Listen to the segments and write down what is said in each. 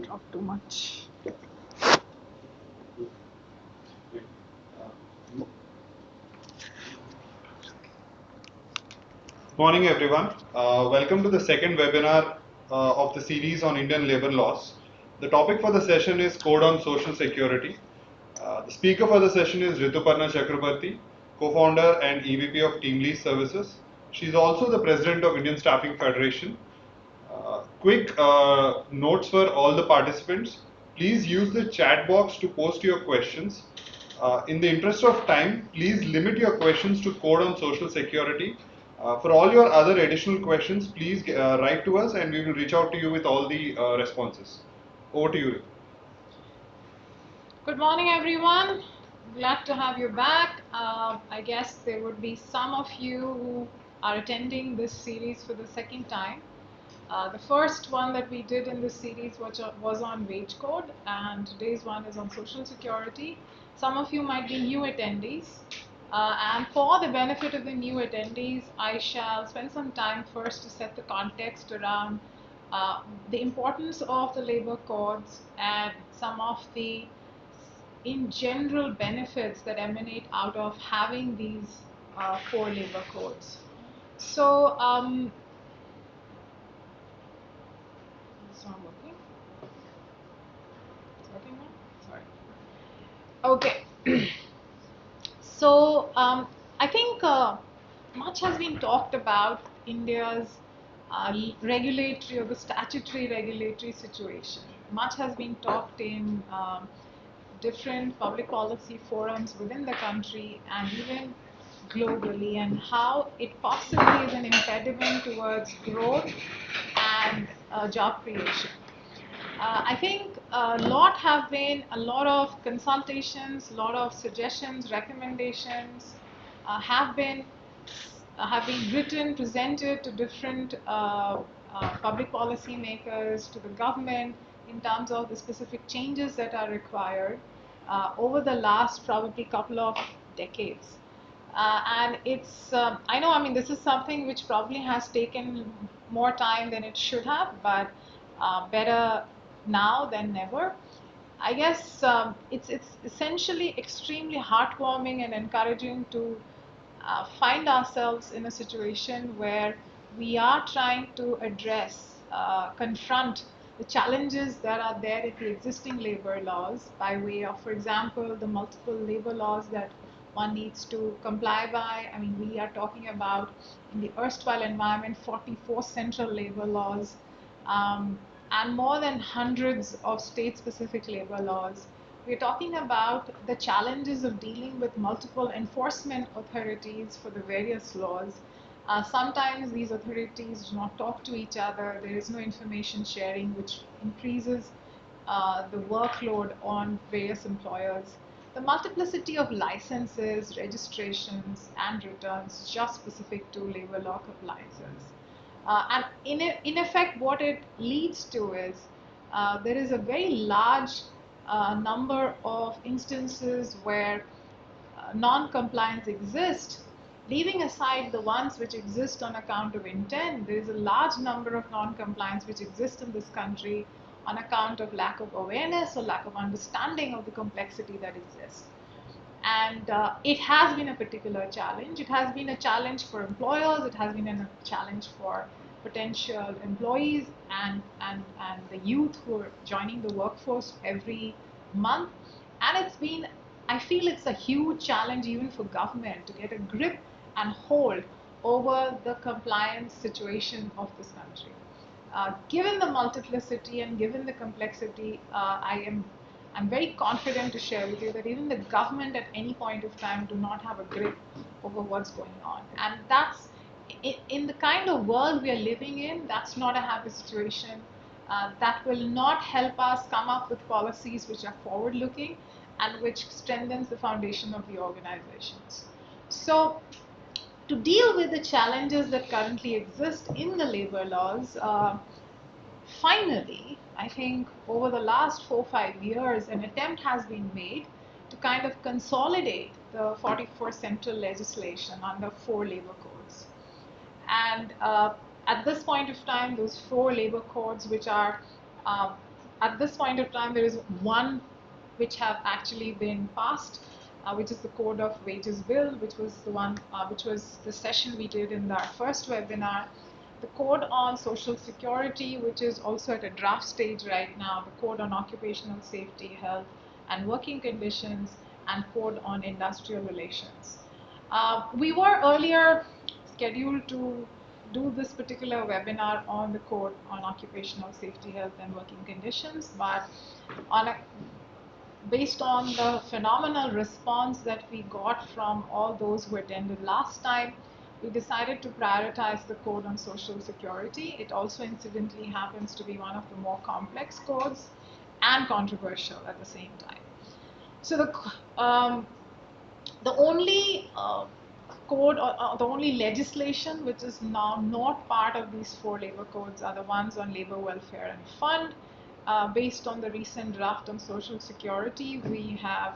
Drop too much. Morning everyone. Welcome to the second webinar of the series on Indian labor laws. The topic for the session is Code on Social Security. The speaker for the session is Rituparna Chakrabarti, co-founder and EVP of TeamLease Services. She is also the president of Indian Staffing Federation. Quick notes for all the participants. Please use the chat box to post your questions. In the interest of time, please limit your questions to code on social security. For all your other additional questions, please write to us and we will reach out to you with all the responses. Over to you. Good morning, everyone. Glad to have you back. I guess there would be some of you who are attending this series for the second time. The first one that we did in this series was on wage code, and today's one is on social security. Some of you might be new attendees, and for the benefit of the new attendees, I shall spend some time first to set the context around the importance of the labor codes and some of the in general benefits that emanate out of having these four labor codes. So it's not working. It's working now? Sorry. Okay. So I think much has been talked about India's regulatory or the statutory regulatory situation. Much has been talked in different public policy forums within the country and even globally, and how it possibly is an impediment towards growth and job creation. I think a lot of consultations, a lot of suggestions, recommendations have been written, presented to different public policy makers, to the government, in terms of the specific changes that are required over the last probably couple of decades. And it's, I mean, this is something which probably has taken more time than it should have, but better now than never. I guess it's essentially extremely heartwarming and encouraging to find ourselves in a situation where we are trying to address, confront the challenges that are there in the existing labor laws by way of, for example, the multiple labor laws that one needs to comply by. I mean, we are talking about, in the erstwhile environment, 44 central labor laws, and more than hundreds of state-specific labor laws. We're talking about the challenges of dealing with multiple enforcement authorities for the various laws. Sometimes these authorities do not talk to each other. There is no information sharing, which increases the workload on various employers. The multiplicity of licenses, registrations, and returns just specific to labor law compliances. And in effect, what it leads to is there is a very large number of instances where non-compliance exists. Leaving aside the ones which exist on account of intent, there is a large number of non-compliance which exist in this country on account of lack of awareness or lack of understanding of the complexity that exists. And it has been a particular challenge. It has been a challenge for employers. It has been a challenge for potential employees and the youth who are joining the workforce every month. And it's been, I feel it's a huge challenge even for government to get a grip and hold over the compliance situation of this country. Given the multiplicity and given the complexity, I'm very confident to share with you that even the government at any point of time do not have a grip over what's going on. And that's, in the kind of world we are living in, that's not a happy situation. That will not help us come up with policies which are forward-looking and which strengthens the foundation of the organizations. So, to deal with the challenges that currently exist in the labor laws, finally, I think over the last 4-5 years, an attempt has been made to kind of consolidate the 44 central legislation under 4 labor codes. And at this point of time, those 4 labor codes, which are at this point of time, there is one which have actually been passed, which is the Code of Wages Bill, which was the one, which was the session we did in our first webinar. The Code on Social Security, which is also at a draft stage right now, the Code on Occupational Safety, Health and Working Conditions, and Code on Industrial Relations. We were earlier scheduled to do this particular webinar on the Code on Occupational Safety, Health and Working Conditions, but based on the phenomenal response that we got from all those who attended last time, we decided to prioritize the Code on Social Security. It also incidentally happens to be one of the more complex codes and controversial at the same time. So the only code or the only legislation which is now not part of these four labor codes are the ones on labor welfare and fund. Based on the recent draft on Social Security, we have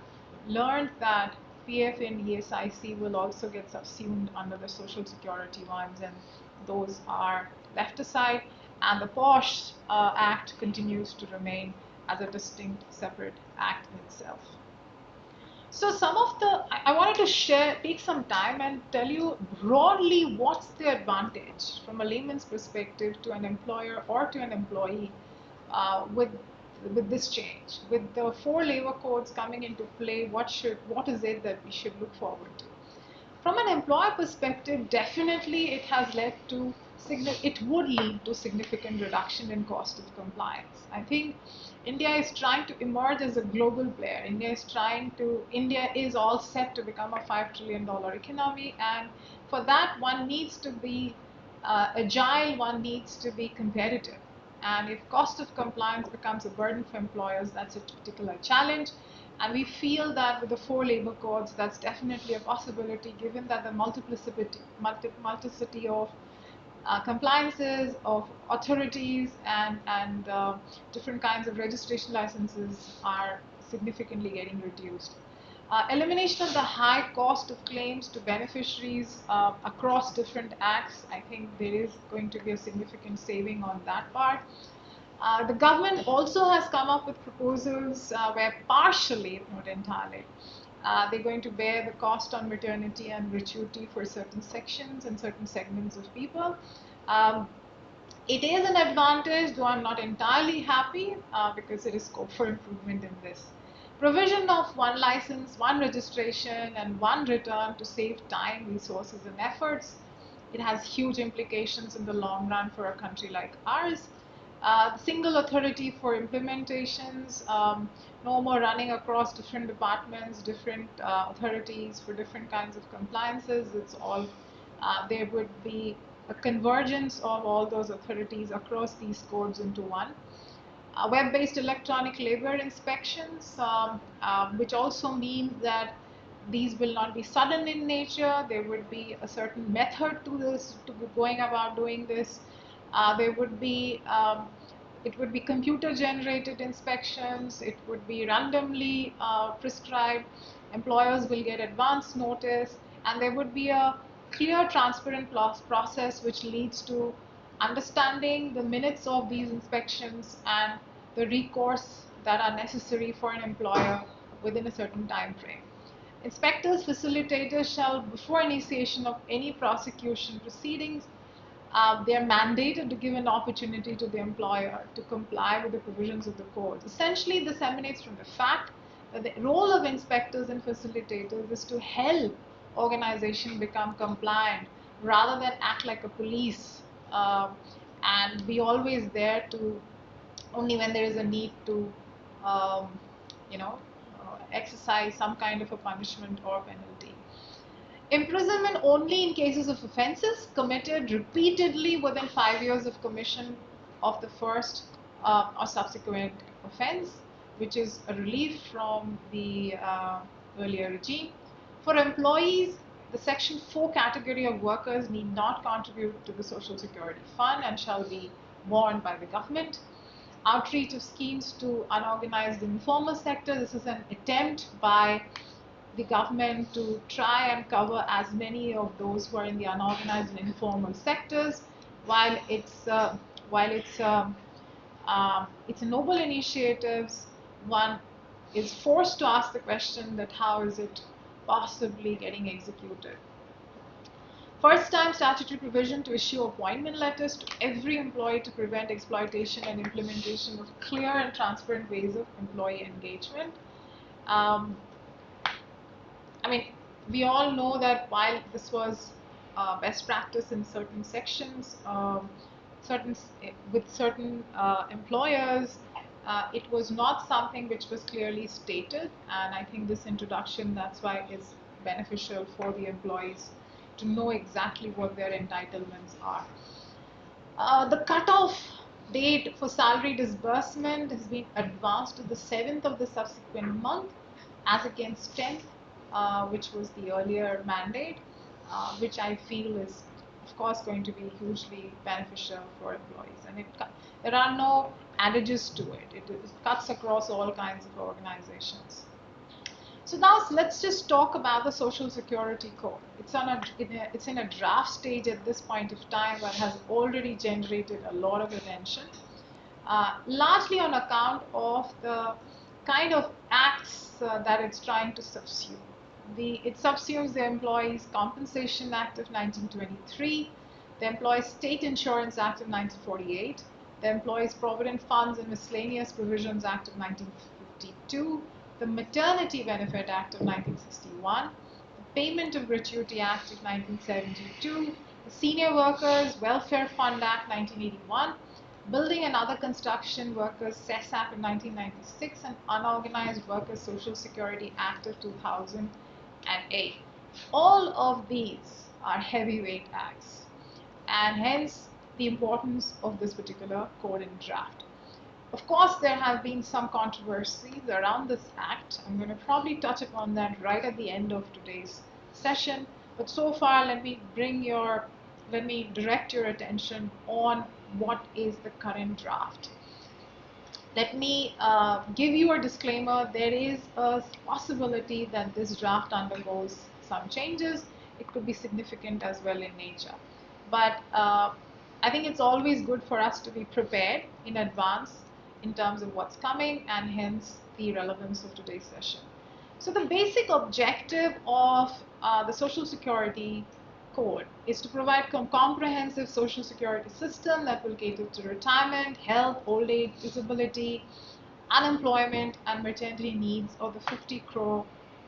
learned that PF and ESIC will also get subsumed under the Social Security ones, and those are left aside, and the POSH Act continues to remain as a distinct separate act in itself. So some of the, I wanted to take some time and tell you broadly what's the advantage from a layman's perspective to an employer or to an employee with this change. With the four labor codes coming into play, what is it that we should look forward to? From an employer perspective, definitely it would lead to significant reduction in cost of compliance. I think India is trying to emerge as a global player. India is all set to become a $5 trillion economy, and for that one needs to be agile, one needs to be competitive. And if cost of compliance becomes a burden for employers, that's a particular challenge. And we feel that with the four labor codes, that's definitely a possibility, given that the multiplicity of compliances, of authorities, and different kinds of registration licenses are significantly getting reduced. Elimination of the high cost of claims to beneficiaries across different acts, I think there is going to be a significant saving on that part. The government also has come up with proposals where partially, if not entirely, they're going to bear the cost on maternity and gratuity for certain sections and certain segments of people. It is an advantage, though I'm not entirely happy because there is scope for improvement in this. Provision of one license, one registration, and one return to save time, resources, and efforts. It has huge implications in the long run for a country like ours. Single authority for implementations, no more running across different departments, different authorities for different kinds of compliances. It's all, there would be a convergence of all those authorities across these codes into one. Web-based electronic labor inspections, which also means that these will not be sudden in nature. There would be a certain method to this, to going about doing this. There would be, it would be computer-generated inspections. It would be randomly prescribed. Employers will get advance notice, and there would be a clear, transparent process which leads to understanding the minutes of these inspections and the recourse that are necessary for an employer within a certain time frame. Inspectors, facilitators shall, before initiation of any prosecution proceedings, they are mandated to give an opportunity to the employer to comply with the provisions of the code. Essentially, this emanates from the fact that the role of inspectors and facilitators is to help organization become compliant rather than act like a police and be always there to only when there is a need to exercise some kind of a punishment or penalty. Imprisonment only in cases of offences committed repeatedly within 5 years of commission of the first or subsequent offence, which is a relief from the earlier regime. For employees, the Section 4 category of workers need not contribute to the Social Security Fund and shall be borne by the government. Outreach of schemes to unorganized informal sector. This is an attempt by the government to try and cover as many of those who are in the unorganized and informal sectors, while it's It's a noble initiative. One is forced to ask the question that how is it possibly getting executed? First time statutory provision to issue appointment letters to every employee to prevent exploitation and implementation of clear and transparent ways of employee engagement. Um, I mean, we all know that while this was best practice in certain sections, with certain employers, it was not something which was clearly stated. And I think this introduction, that's why is beneficial for the employees to know exactly what their entitlements are. The cutoff date for salary disbursement has been advanced to the 7th of the subsequent month as against 10th, which was the earlier mandate, which I feel is of course going to be hugely beneficial for employees. And there are no adages to it. It cuts across all kinds of organizations. So now let's just talk about the Social Security Code. It's in a draft stage at this point of time, but has already generated a lot of attention, largely on account of the kind of acts that it's trying to subsume. It subsumes the Employees Compensation Act of 1923, the Employees State Insurance Act of 1948, the Employees Provident Funds and Miscellaneous Provisions Act of 1952, the Maternity Benefit Act of 1961, the Payment of Gratuity Act of 1972, the Senior Workers Welfare Fund Act 1981, Building and Other Construction Workers Cess Act of 1996, and Unorganized Workers Social Security Act of 2008. All of these are heavyweight acts, and hence the importance of this particular code in draft. Of course, there have been some controversies around this act. I'm going to probably touch upon that right at the end of today's session. But so far, let me direct your attention on what is the current draft. Let me give you a disclaimer. There is a possibility that this draft undergoes some changes. It could be significant as well in nature. But I think it's always good for us to be prepared in advance in terms of what's coming, and hence the relevance of today's session. So the basic objective of the Social Security Code is to provide a comprehensive social security system that will cater to retirement, health, old age, disability, unemployment, and maternity needs of the 50 crore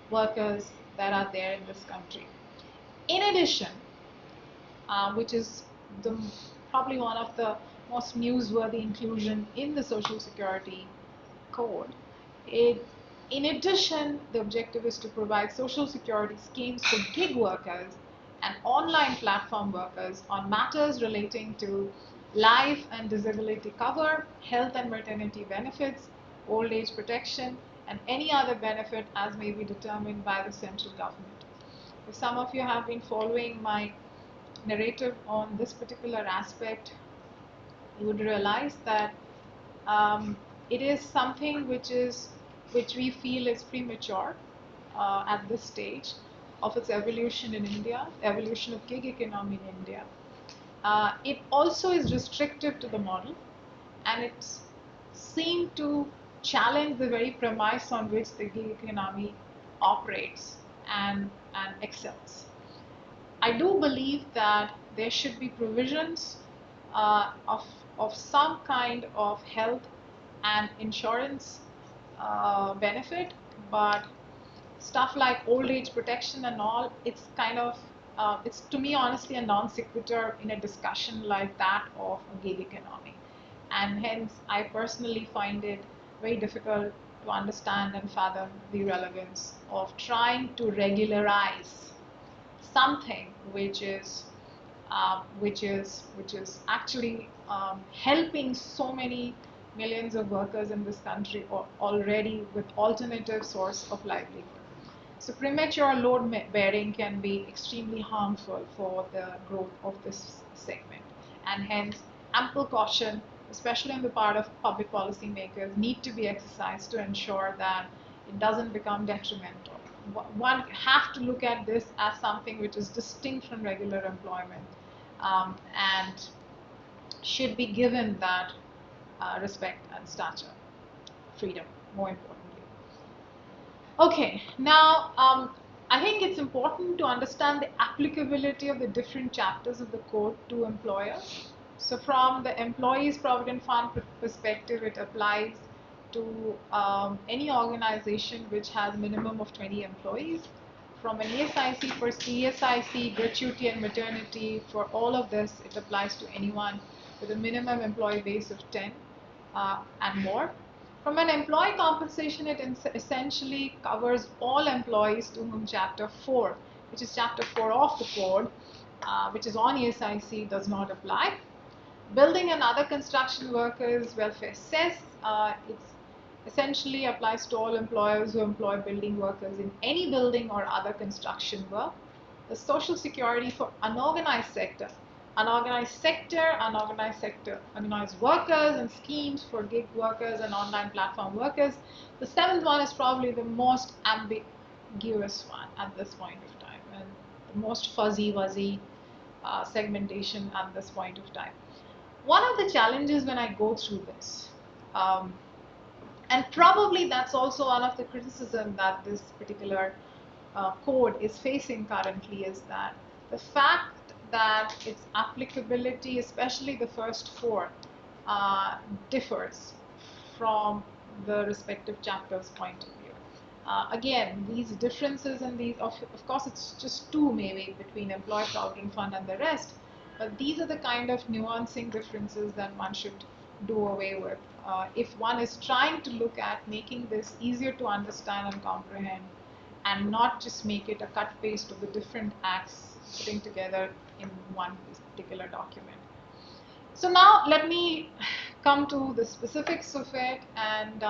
workers that are there in this country. In addition, which is probably one of the most newsworthy inclusion in the Social Security Code. In addition, the objective is to provide social security schemes for gig workers and online platform workers on matters relating to life and disability cover, health and maternity benefits, old age protection, and any other benefit as may be determined by the central government. If some of you have been following my narrative on this particular aspect, you would realize that it is something which we feel is premature at this stage of its evolution in India, evolution of gig economy in India. It also is restrictive to the model, and it's seen to challenge the very premise on which the gig economy operates and excels. I do believe that there should be provisions of some kind of health and insurance benefit, but stuff like old age protection and all, it's kind of it's to me honestly a non sequitur in a discussion like that of a gig economy, and hence I personally find it very difficult to understand and fathom the relevance of trying to regularize something which is actually helping so many millions of workers in this country already with alternative source of livelihood. So premature load bearing can be extremely harmful for the growth of this segment, and hence ample caution, especially on the part of public policy makers, need to be exercised to ensure that it doesn't become detrimental. One have to look at this as something which is distinct from regular employment, and should be given that respect and stature, freedom, more importantly. Okay, now I think it's important to understand the applicability of the different chapters of the code to employers. So from the Employees Provident Fund perspective, it applies to any organization which has minimum of 20 employees. From an ESIC, for ESIC, gratuity and maternity, for all of this, it applies to anyone with a minimum employee base of 10 and more. From an employee compensation, it essentially covers all employees to whom Chapter 4, which is Chapter 4 of the code, which is on ESIC, does not apply. Building and other construction workers welfare cess, it essentially applies to all employers who employ building workers in any building or other construction work. The Social Security for unorganized sector, organized workers, and schemes for gig workers and online platform workers. The seventh one is probably the most ambiguous one at this point of time, and the most fuzzy-wuzzy segmentation at this point of time. One of the challenges when I go through this, and probably that's also one of the criticism that this particular code is facing currently, is that the fact that its applicability, especially the first four, differs from the respective chapters' point of view. Again, these differences in these, of course, it's just two maybe between Employee Provident Fund and the rest, but these are the kind of nuancing differences that one should do away with if one is trying to look at making this easier to understand and comprehend, and not just make it a cut paste of the different acts putting together in one particular document. So now let me come to the specifics of it, and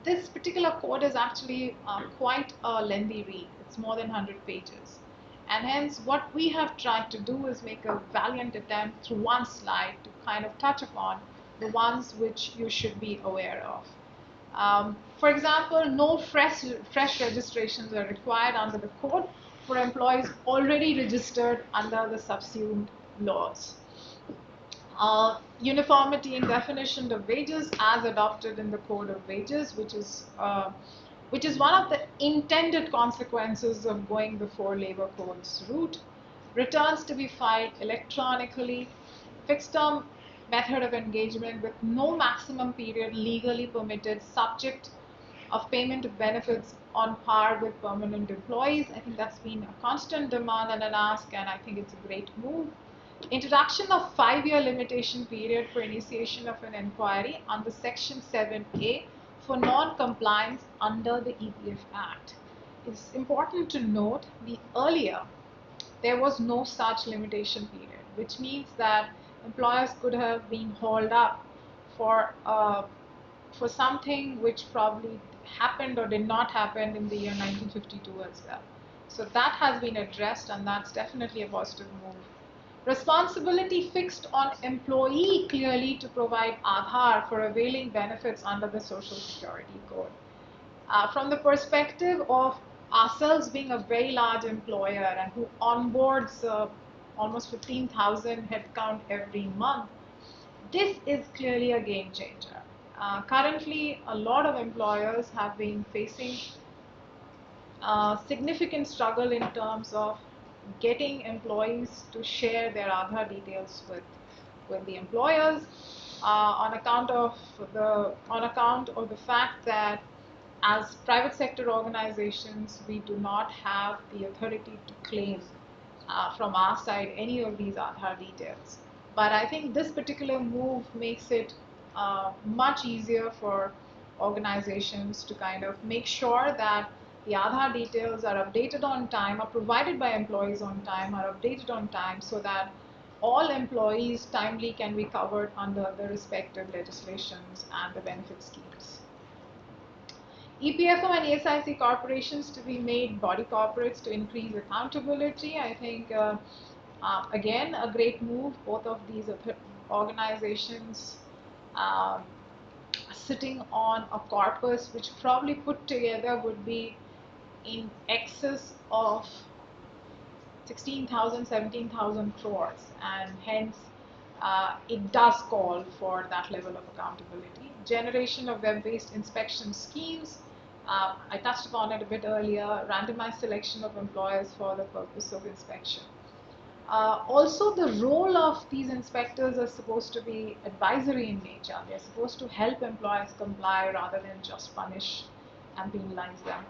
this particular code is actually quite a lengthy read. It's more than 100 pages, and hence what we have tried to do is make a valiant attempt through one slide to kind of touch upon the ones which you should be aware of. For example, no fresh registrations are required under the code for employees already registered under the subsumed laws. Uniformity in definition of wages as adopted in the Code of Wages, which is one of the intended consequences of going the four labor codes route. Returns to be filed electronically, fixed term method of engagement with no maximum period legally permitted, subject of payment of benefits on par with permanent employees. I think that's been a constant demand and an ask, and I think it's a great move. Introduction of 5-year limitation period for initiation of an inquiry under Section 7A for non-compliance under the EPF Act. It's important to note earlier there was no such limitation period, which means that employers could have been hauled up for something which probably happened or did not happen in the year 1952 as well. So that has been addressed, and that's definitely a positive move. Responsibility fixed on employee clearly to provide Aadhaar for availing benefits under the Social Security Code. From the perspective of ourselves being a very large employer and who onboards almost 15,000 headcount every month, this is clearly a game changer. Currently, a lot of employers have been facing significant struggle in terms of getting employees to share their Aadhaar details with the employers on account of the fact that as private sector organizations, we do not have the authority to claim from our side any of these Aadhaar details. But I think this particular move makes it much easier for organizations to kind of make sure that the Aadhaar details are updated on time, are provided by employees on time, are updated on time, so that all employees timely can be covered under the respective legislations and the benefit schemes. EPFO and ESIC corporations to be made body corporates to increase accountability. I think, again, a great move. Both of these organizations sitting on a corpus which probably put together would be in excess of 16,000, 17,000 crores, and hence it does call for that level of accountability. Generation of web-based inspection schemes, I touched upon it a bit earlier, randomized selection of employers for the purpose of inspection. Also, the role of these inspectors is supposed to be advisory in nature. They're supposed to help employers comply rather than just punish and penalize them.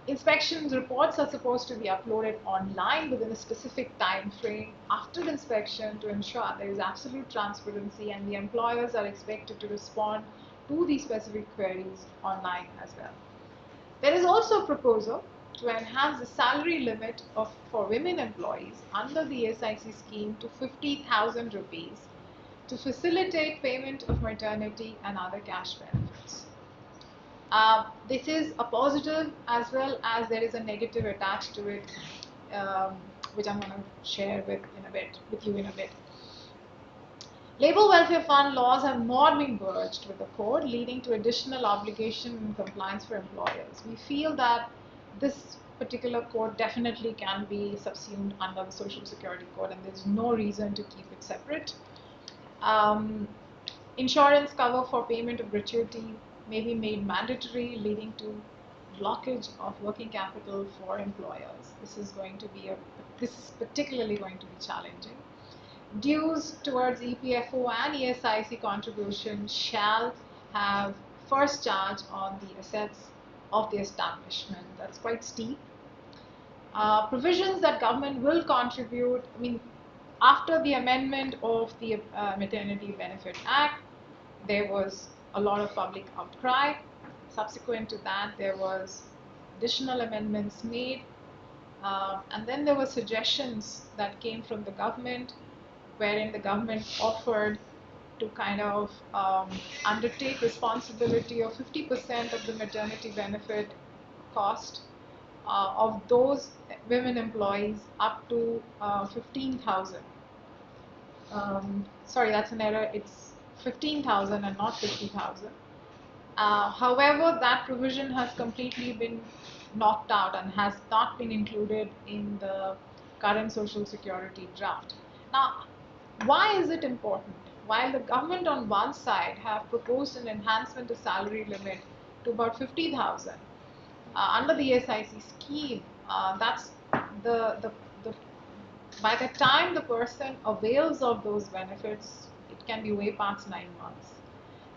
Inspections reports are supposed to be uploaded online within a specific time frame after the inspection to ensure there is absolute transparency, and the employers are expected to respond to these specific queries online as well. There is also a proposal to enhance the salary limit for women employees under the SIC scheme to 50,000 rupees to facilitate payment of maternity and other cash benefits. This is a positive as well as there is a negative attached to it, which I'm going to share with you in a bit. Labour Welfare Fund laws have not been merged with the code, leading to additional obligation and compliance for employers. We feel that this particular code definitely can be subsumed under the Social Security Code, and there's no reason to keep it separate. Insurance cover for payment of gratuity may be made mandatory, leading to blockage of working capital for employers. This is particularly going to be challenging. Dues towards EPFO and ESIC contribution shall have first charge on the assets of the establishment. That's quite steep. Provisions that government will contribute, after the amendment of the Maternity Benefit Act, there was a lot of public outcry. Subsequent to that, there was additional amendments made, and then there were suggestions that came from the government, wherein the government offered to kind of undertake responsibility of 50% of the maternity benefit cost of those women employees up to 15,000. Sorry, that's an error. It's 15,000 and not 50,000. However, that provision has completely been knocked out and has not been included in the current Social Security draft. Now, why is it important? While the government on one side have proposed an enhancement of salary limit to about 50,000 under the SIC scheme, that's the by the time the person avails of those benefits, it can be way past 9 months,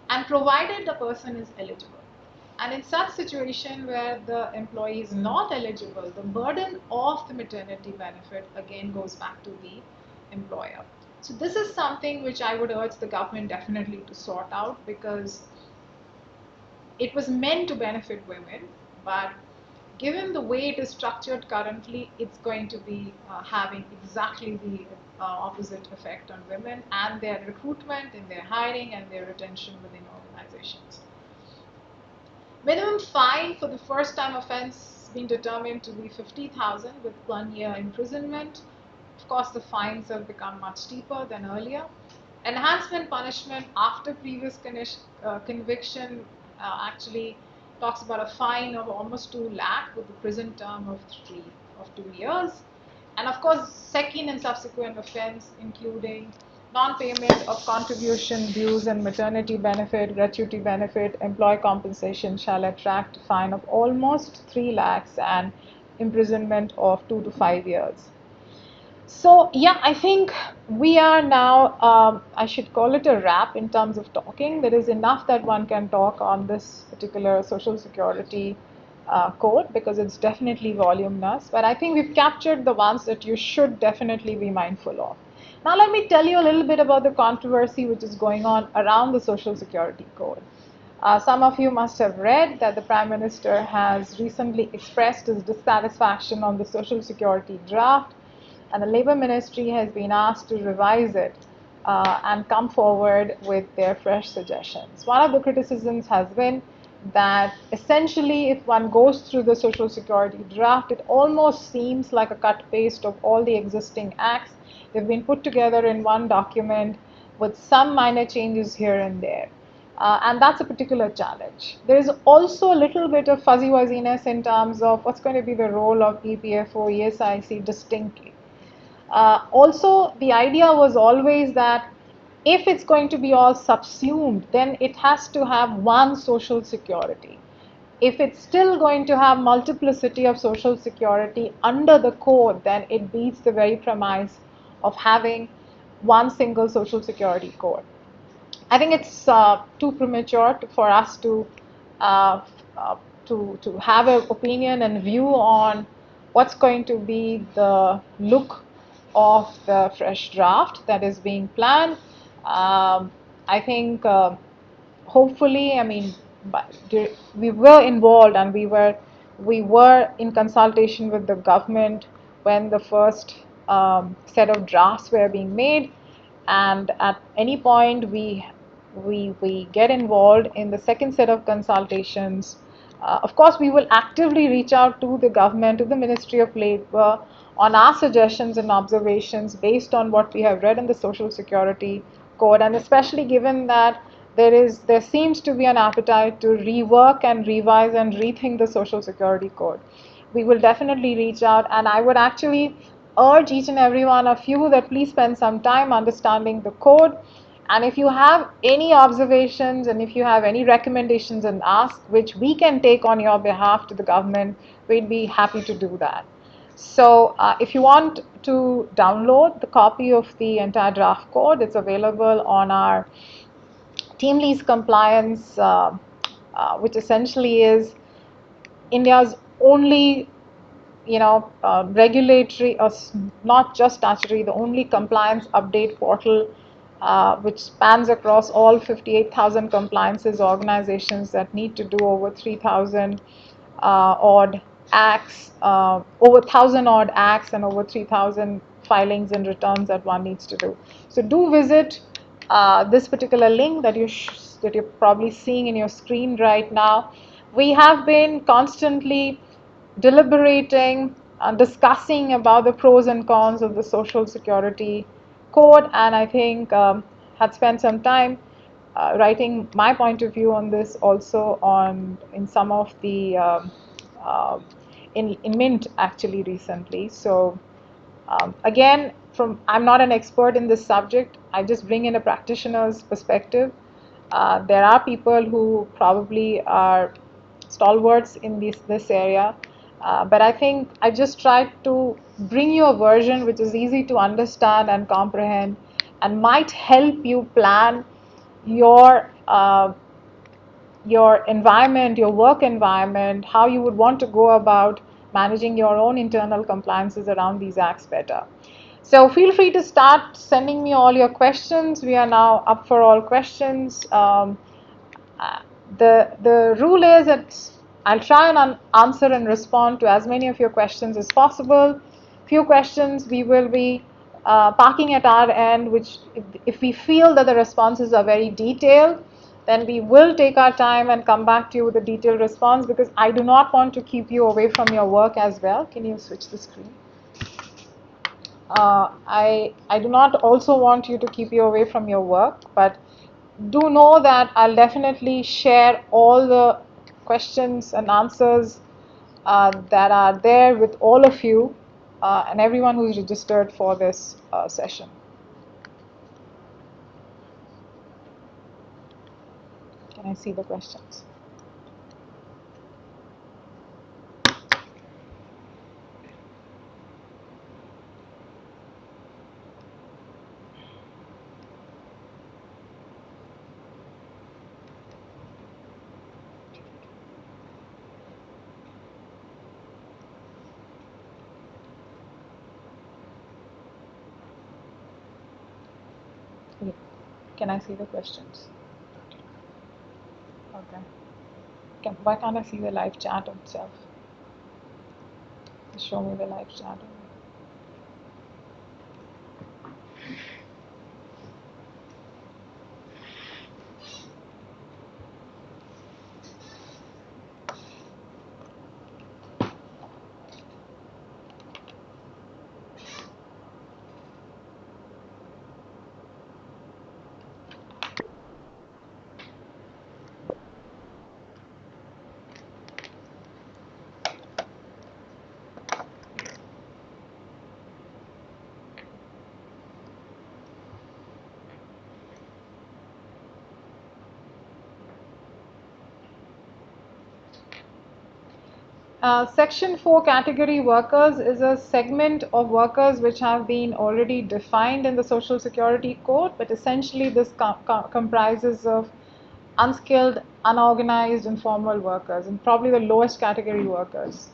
and provided the person is eligible. And in such situation where the employee is not eligible, the burden of the maternity benefit again goes back to the employer. So this is something which I would urge the government definitely to sort out, because it was meant to benefit women, but given the way it is structured currently, it's going to be having exactly the opposite effect on women and their recruitment, and their hiring, and their retention within organizations. Minimum fine for the first time offense has been determined to be 50,000 with 1 year imprisonment. Of course, the fines have become much steeper than earlier. Enhancement punishment after previous conviction actually talks about a fine of almost 2 lakh with a prison term of 2 years. And of course, second and subsequent offense, including non-payment of contribution, dues and maternity benefit, gratuity benefit, employee compensation, shall attract a fine of almost 3 lakhs and imprisonment of 2 to 5 years. So yeah, I think we are now, I should call it a wrap in terms of talking. There is enough that one can talk on this particular Social Security code, because it's definitely voluminous. But I think we've captured the ones that you should definitely be mindful of. Now let me tell you a little bit about the controversy which is going on around the Social Security code. Some of you must have read that the Prime Minister has recently expressed his dissatisfaction on the Social Security draft, and the Labour Ministry has been asked to revise it and come forward with their fresh suggestions. One of the criticisms has been that essentially, if one goes through the Social Security draft, it almost seems like a cut-paste of all the existing acts. They've been put together in one document with some minor changes here and there. And that's a particular challenge. There is also a little bit of fuzzy-wuzziness in terms of what's going to be the role of EPFO, ESIC distinctly. Also, the idea was always that if it's going to be all subsumed, then it has to have one social security. If it's still going to have multiplicity of social security under the code, then it beats the very premise of having one single social security code. I think it's too premature for us uh, to have an opinion and view on what's going to be the look of the fresh draft that is being planned. I think hopefully, I mean, we were involved and we were in consultation with the government when the first set of drafts were being made, and at any point we get involved in the second set of consultations. Of course, we will actively reach out to the government, to the Ministry of Labor, on our suggestions and observations based on what we have read in the Social Security Code, and especially given that there seems to be an appetite to rework and revise and rethink the Social Security Code. We will definitely reach out, and I would actually urge each and every one of you that please spend some time understanding the code. And if you have any observations and if you have any recommendations and ask, which we can take on your behalf to the government, we'd be happy to do that. So if you want to download the copy of the entire draft code, it's available on our TeamLease compliance, which essentially is India's only, regulatory, or not just statutory, the only compliance update portal, which spans across all 58,000 compliances organizations that need to do over 3,000 odd acts, over 1,000 odd acts, and over 3,000 filings and returns that one needs to do. So do visit this particular link that you're probably seeing in your screen right now. We have been constantly deliberating and discussing about the pros and cons of the Social Security Code, and I think had spent some time writing my point of view on this also in some of the uh, in Mint actually recently. So again, I'm not an expert in this subject. I just bring in a practitioner's perspective. There are people who probably are stalwarts in this area, but I think I just tried to bring you a version which is easy to understand and comprehend, and might help you plan your environment, your work environment, how you would want to go about managing your own internal compliances around these acts better. So feel free to start sending me all your questions. We are now up for all questions. The rule is that I'll try and answer and respond to as many of your questions as possible. Few questions we will be parking at our end, which if we feel that the responses are very detailed, then we will take our time and come back to you with a detailed response, because I do not want to keep you away from your work as well. Can you switch the screen? I do not also want you to keep you away from your work, but do know that I'll definitely share all the questions and answers that are there with all of you and everyone who's registered for this session. Can I see the questions? Can I see the questions? Okay. Why can't I see the live chat itself? Just show me the live chat. Section 4 category workers is a segment of workers which have been already defined in the Social Security Code, but essentially this comprises of unskilled, unorganized, informal workers, and probably the lowest category workers.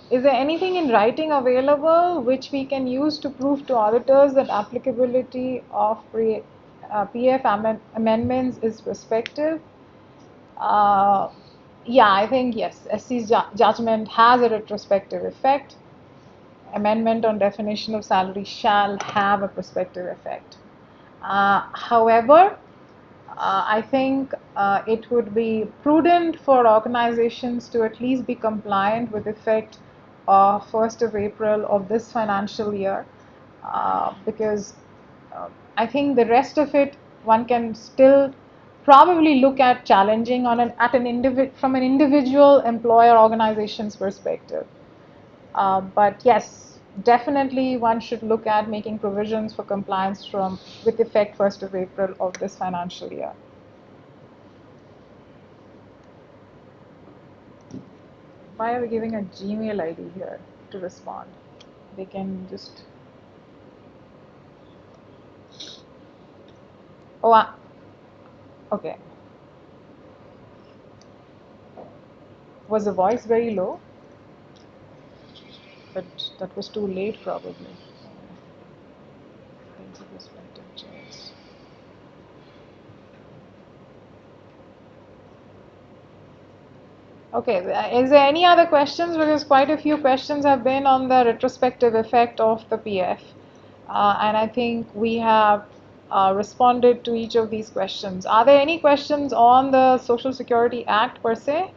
Is there anything in writing available which we can use to prove to auditors that applicability of PF amendments is prospective? Yeah, I think yes. SC's judgment has a retrospective effect. Amendment on definition of salary shall have a prospective effect. However, I think it would be prudent for organizations to at least be compliant with effect of 1st of April of this financial year, because I think the rest of it one can still probably look at challenging on from an individual employer organization's perspective. But yes, definitely one should look at making provisions for compliance with effect 1st of April of this financial year. Why are we giving a Gmail ID here to respond? They can just... Oh, okay. Was the voice very low? But that was too late probably. Okay, is there any other questions? Because quite a few questions have been on the retrospective effect of the PF. And I think we have responded to each of these questions. Are there any questions on the Social Security Act per se?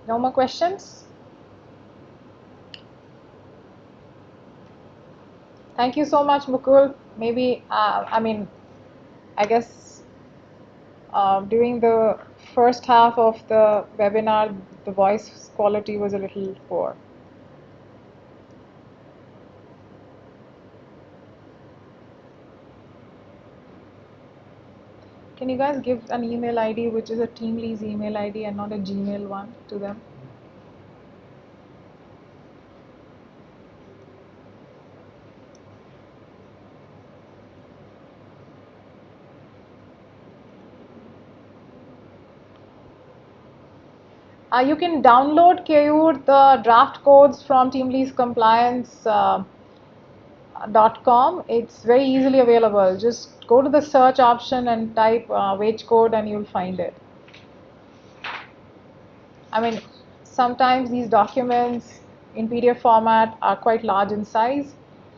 No more questions? Thank you so much, Mukul. Maybe, I guess during the first half of the webinar, the voice quality was a little poor. Can you guys give an email ID which is a TeamLease email ID and not a Gmail one to them? You can download Keyur the draft codes from teamleasecompliance.com. It's very easily available. Just go to the search option and type wage code and you'll find it. I mean, sometimes these documents in PDF format are quite large in size,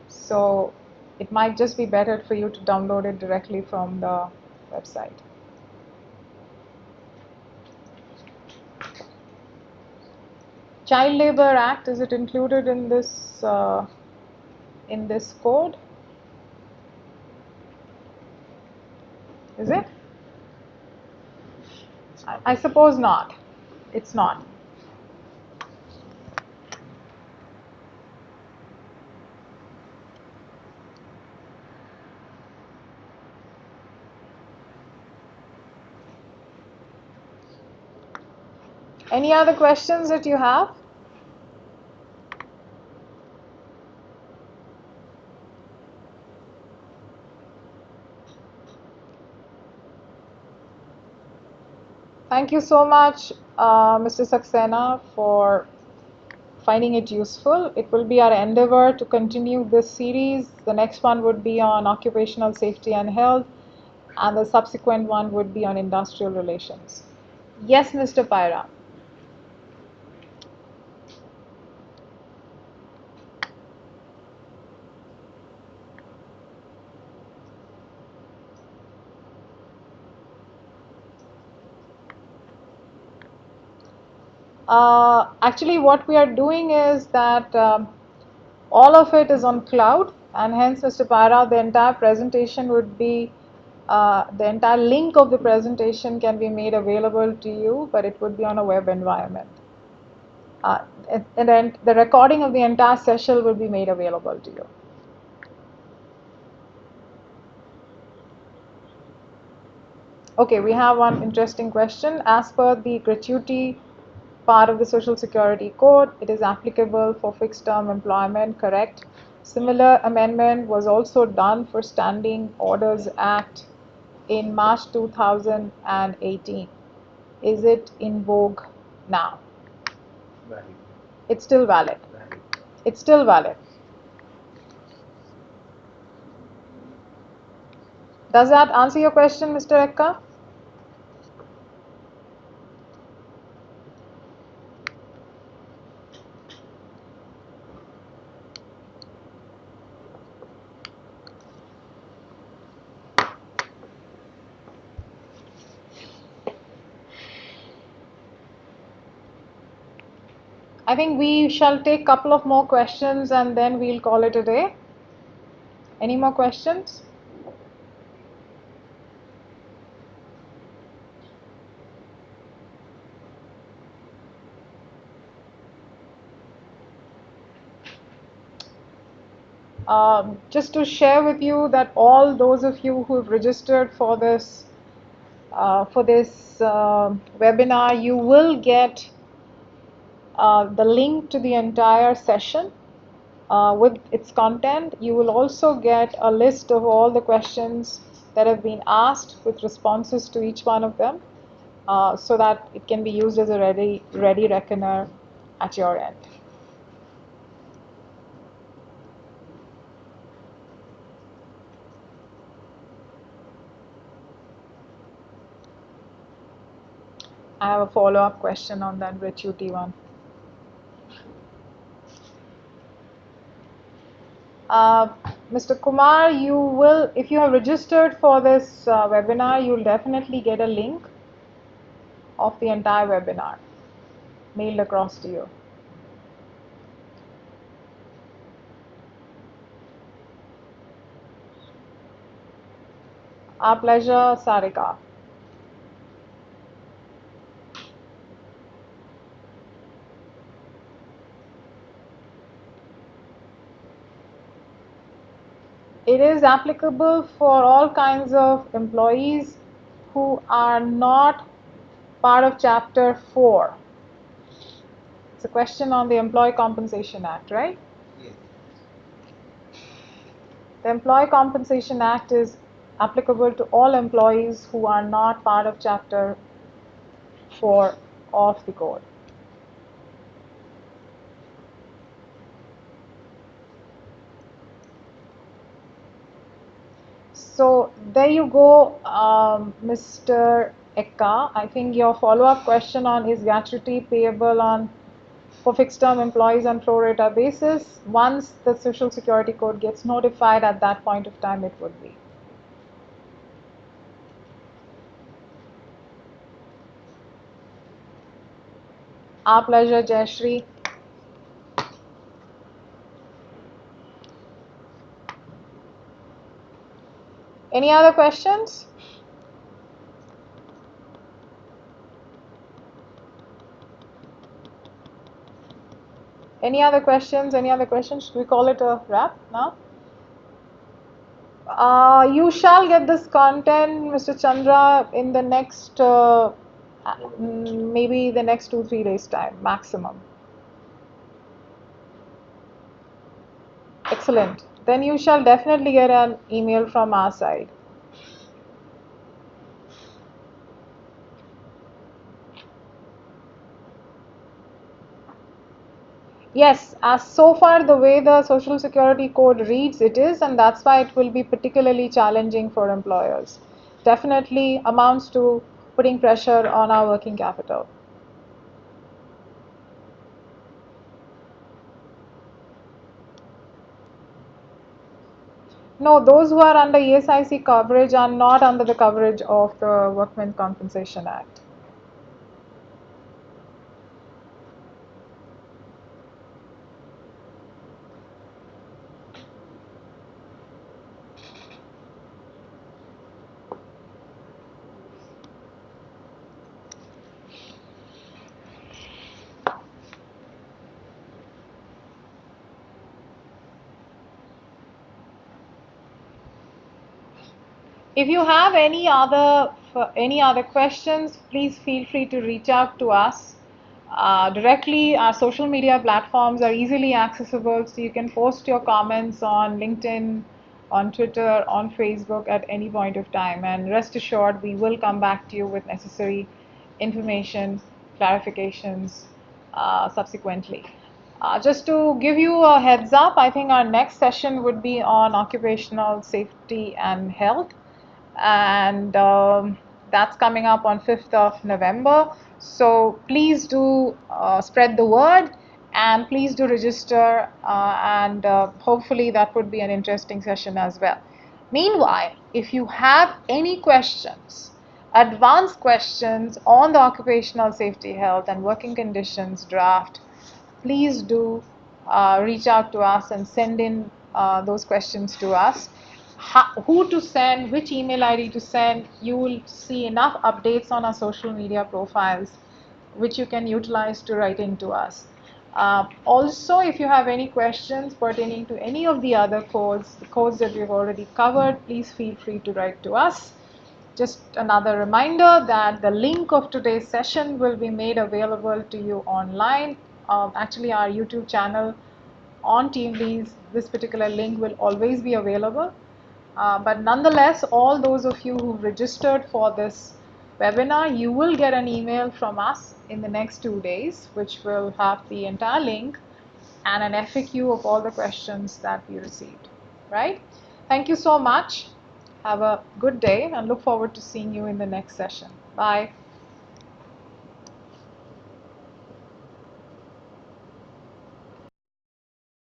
so it might just be better for you to download it directly from the website. Child Labor Act, is it included in this code? Is it? I suppose not. It's not. Any other questions that you have? Thank you so much, Mr. Saxena, for finding it useful. It will be our endeavor to continue this series. The next one would be on occupational safety and health, and the subsequent one would be on industrial relations. Yes, Mr. Paira. Actually, what we are doing is that all of it is on cloud, and hence, Mr. Para, the entire presentation would be, the entire link of the presentation can be made available to you, but it would be on a web environment. And then the recording of the entire session will be made available to you. Okay, we have one interesting question. As per the gratuity part of the Social Security Code, it is applicable for fixed term employment, correct? Similar amendment was also done for Standing Orders Act in March 2018. Is it in vogue now? Valid. It's still valid. Valid. It's still valid. Does that answer your question, Mr. Ekka? I think we shall take a couple of more questions and then we'll call it a day. Any more questions? Just to share with you that all those of you who have registered for this webinar, you will get the link to the entire session with its content. You will also get a list of all the questions that have been asked with responses to each one of them, so that it can be used as a ready reckoner at your end. I have a follow-up question on that gratuity one. Mr. Kumar, you will, if you have registered for this webinar, you will definitely get a link of the entire webinar mailed across to you. Our pleasure, Sarika. It is applicable for all kinds of employees who are not part of Chapter 4. It's a question on the Employee Compensation Act, right? Yes. The Employee Compensation Act is applicable to all employees who are not part of Chapter 4 of the code. So there you go, Mr. Ekka. I think your follow-up question on is gratuity payable on for fixed-term employees on pro rata basis. Once the Social Security Code gets notified, at that point of time, it would be. Our pleasure, Jayashree. Any other questions? Any other questions? Any other questions? Should we call it a wrap now? You shall get this content, Mr. Chandra, in the next, maybe the next 2-3 days time, maximum. Excellent. Then you shall definitely get an email from our side. Yes, as so far the way the Social Security Code reads, it is, and that's why it will be particularly challenging for employers. Definitely amounts to putting pressure on our working capital. No, those who are under ESIC coverage are not under the coverage of the Workmen's Compensation Act. If you have any other questions, please feel free to reach out to us directly. Our social media platforms are easily accessible, so you can post your comments on LinkedIn, on Twitter, on Facebook at any point of time. And rest assured, we will come back to you with necessary information, clarifications subsequently. Just to give you a heads up, I think our next session would be on occupational safety and health, and that's coming up on 5th of November. So please do spread the word, and please do register, and hopefully that would be an interesting session as well. Meanwhile, if you have any questions, advanced questions on the occupational safety, health and working conditions draft, please do reach out to us and send in those questions to us. Who to send, which email ID to send, you will see enough updates on our social media profiles, which you can utilize to write into us. Also, if you have any questions pertaining to any of the other codes, the codes that we've already covered, please feel free to write to us. Just another reminder that the link of today's session will be made available to you online. Actually, our YouTube channel on TeamLease, this particular link will always be available. But nonetheless, all those of you who registered for this webinar, you will get an email from us in the next 2 days, which will have the entire link and an FAQ of all the questions that we received. Right? Thank you so much. Have a good day and look forward to seeing you in the next session. Bye.